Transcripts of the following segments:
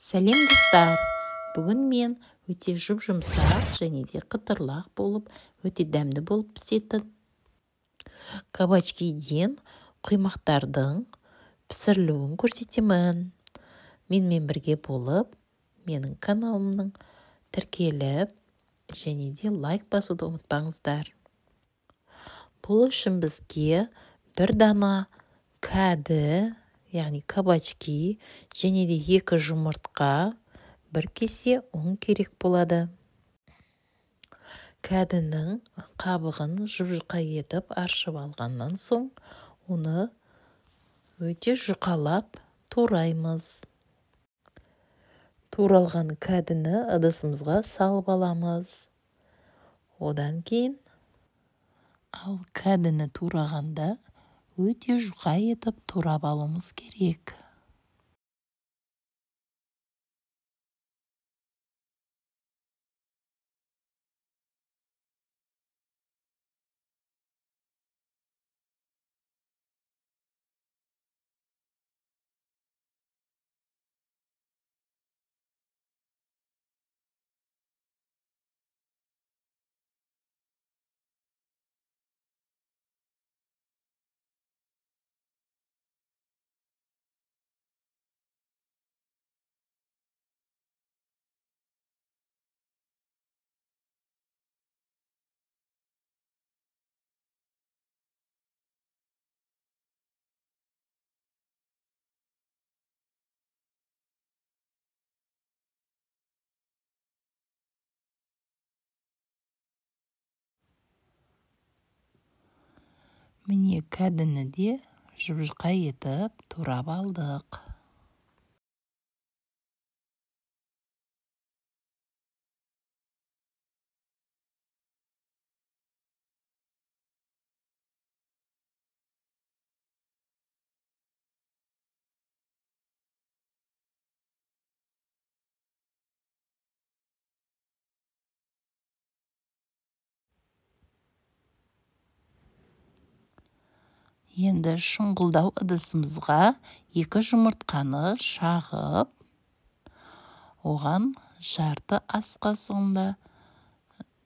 Сәлем достар! Бүгін мен өте жұмсақ және де қытырлақ болып, өте дәмді болып пісетін кабачкиден құймақтардың пісірілуін көрсетемін. Менімен бірге болып, менің каналымның тіркеліп және де лайк басуды ұмытпаңыздар. Бұл үшін бізге бір дана кәді, яғни кабачки, және де 2 жұмыртқа, 1 кесе ұн керек болады. Кәдінің қабығын жұқа етіп аршып алғаннан соң, оны өте жұқалап тураймыз. Туралған кәдіні ыдысымызға салып аламыз. Одан кейін кәдіні турағанда өте жұқа етіп турап алуымыз керек. Міне кәдіні де жұқа етіп турап алдық. Енді шұңғылдау ыдысымызға 2 жұмыртқаны шағып, оған жарты ас қасығында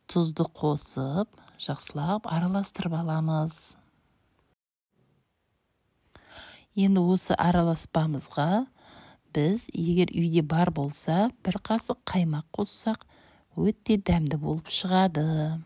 тұзды қосып, жақсылап араластырып аламыз. Енді осы араласпамызға біз, егер үйде бар болса, 1 қасық қаймақ қоссақ, өте дәмді болып шығады.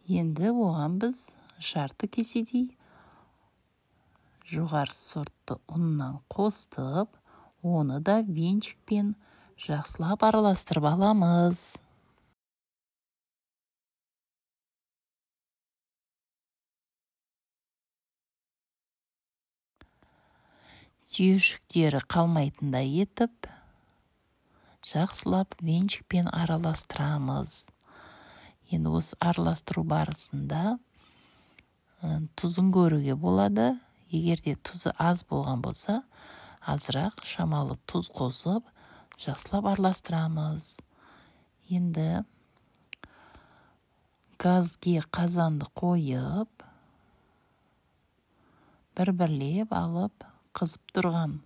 Енді оған біз жарты кеседей жоғары сортты ұннан қостып, оны да венчикпен жақсылап араластырып аламыз. Түйіршіктері қалмайтындай етіп, жақсылап венчикпен араластырамыз. Енді осы араластыру барысында тұзын көруге болады. Егер де тұзы аз болған болса, азырақ шамалы тұз қосып, жақсылап араластырамыз. Енді газге қазанды қойып, бір-бірлеп алып, қызып тұрған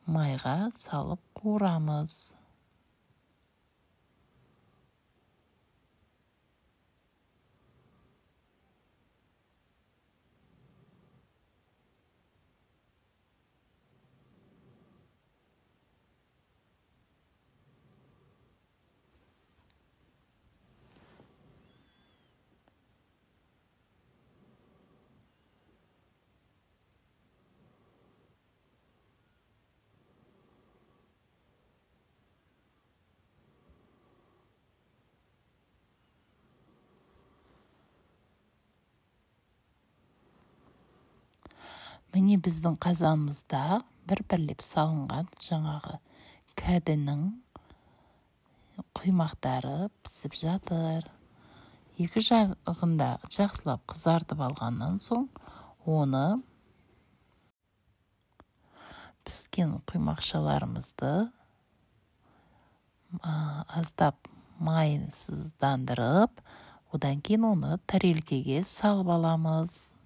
майға салып қуырамыз. Міне біздің қазанымызда бір-бірлеп салынған жаңағы кәдінің құймақтары пісіп жатыр. Екі жағында жақсылап қызартып алғаннан соң, оны піскен құймақшаларымызды аздап майынсыздандырып, одан кейін оны тарелкеге салып аламыз.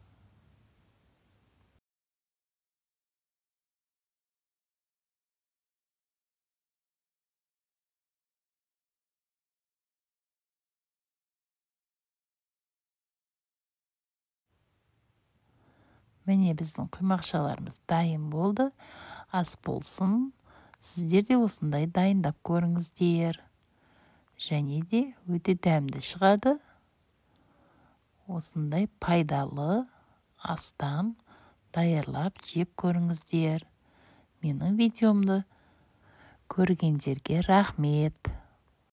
Міне біздің құймақшаларымыз дайын болды. Ас болсын. Сіздер де осындай дайындап көріңіздер. Және де өте дәмді шығады. Осындай пайдалы астан даярлап жеп көріңіздер. Менің видеомды көргендерге рахмет.